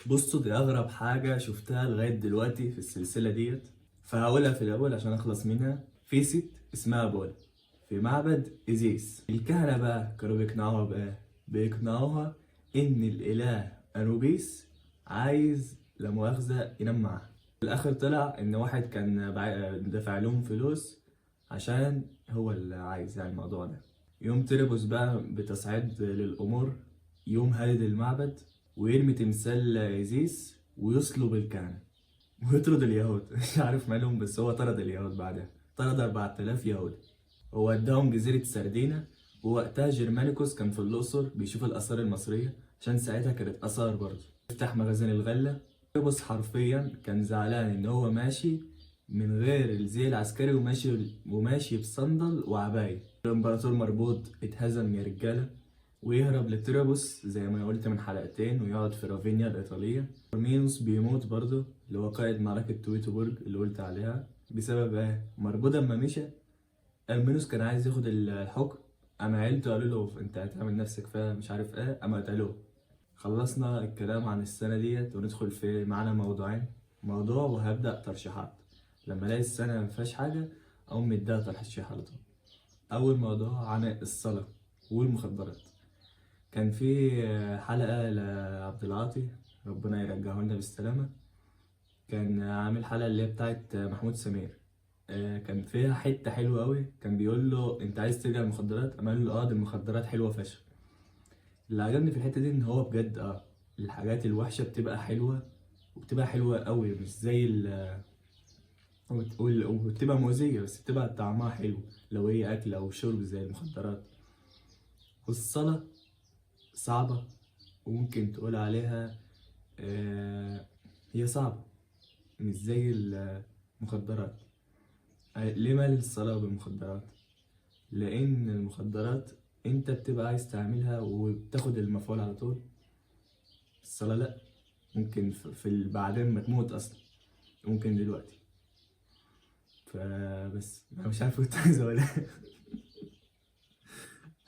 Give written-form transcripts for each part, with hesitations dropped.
بصوا، دي أغرب حاجة شفتها لغاية دلوقتي في السلسلة ديت، فهقولها في الأول عشان أخلص منها. في ست اسمها بولا في معبد إيزيس. الكهنة بقى كانوا بيقنعوها بإيه؟ بيقنعوها إن الإله أنوبيس عايز لا مؤاخذة ينام معاها. في الآخر طلع إن واحد كان دافع لهم فلوس عشان هو اللي عايز يعني الموضوع ده. يوم تيربوس بقى بتصعيد للأمور، يوم هادد المعبد ويرمي تمثال إيزيس ويصلب الكهنة ويطرد اليهود. مش عارف مالهم، بس هو طرد اليهود بعدها. طرد 4000 يهودي ووداهم جزيرة سردينة. ووقتها جرمانيكوس كان في الأقصر بيشوف الآثار المصرية، عشان ساعتها كانت آثار برضه. يفتح مخازن الغلة. بص، حرفيا كان زعلان إن هو ماشي من غير الزي العسكري، وماشي بصندل وعباية. الإمبراطور مربوط اتهزم يا رجالة، ويهرب لتيرابوس زي ما قلت من حلقتين، ويقعد في رافينيا الإيطالية. مينوس بيموت برضه، اللي هو قائد معركة تويتوبورج اللي قلت عليها. بسبب ايه؟ مربوط اما مشى، المينوس كان عايز ياخد الحكم. اما عيلته قالوا له انت هتعمل نفسك فيها مش عارف ايه، اما قتلوه. خلصنا الكلام عن السنة ديت وندخل في معانا موضوعين. موضوع وهبدأ ترشيحات، لما الاقي السنة مفيهاش حاجة أقوم مديها ترشيح على طول. أول موضوع عن الصلاة والمخدرات. كان في حلقة لعبد العاطي، ربنا يرجعه لنا بالسلامة. كان عامل حلقة اللي هي بتاعت محمود سمير. كان فيها حتة حلوة أوي. كان بيقول له أنت عايز ترجع المخدرات؟ أما قال له دي المخدرات حلوة فشخ. اللي عجبني في الحتة دي إن هو بجد الحاجات الوحشة بتبقى حلوة، وبتبقى حلوة أوي، مش زي وبتبقى مؤذية بس بتبقى طعمها حلو لو هي أكل أو شرب زي المخدرات. والصلاة صعبة، وممكن تقول عليها هي صعبة، مش زي المخدرات. ليه مال الصلاة بالمخدرات؟ لأن المخدرات أنت بتبقى عايز تعملها وبتاخد المفعول على طول. الصلاة لأ، ممكن بعدين ما تموت أصلا، ممكن دلوقتي. فبس أنا مش عارف كنت عايز أقول إيه.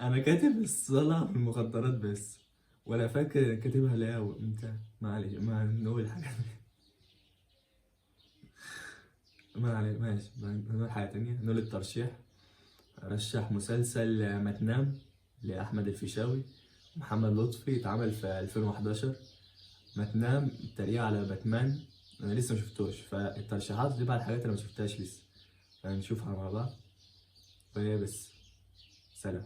أنا كاتب الصلاة بالمخدرات بس، ولا فاكر كاتبها ليه أو إمتى. معلش، ما نقول حاجة. ما علينا، ماشي. نقول حاجة تانية، نقول الترشيح. رشح مسلسل ما تنام لأحمد الفيشاوي ومحمد لطفي، اتعمل في 2011. ما تنام التريقة على باتمان، أنا لسه مشفتوش، فالترشيحات دي بقى الحاجات اللي مشفتهاش لسه، فنشوفها مع بعض. وهي بس، سلام.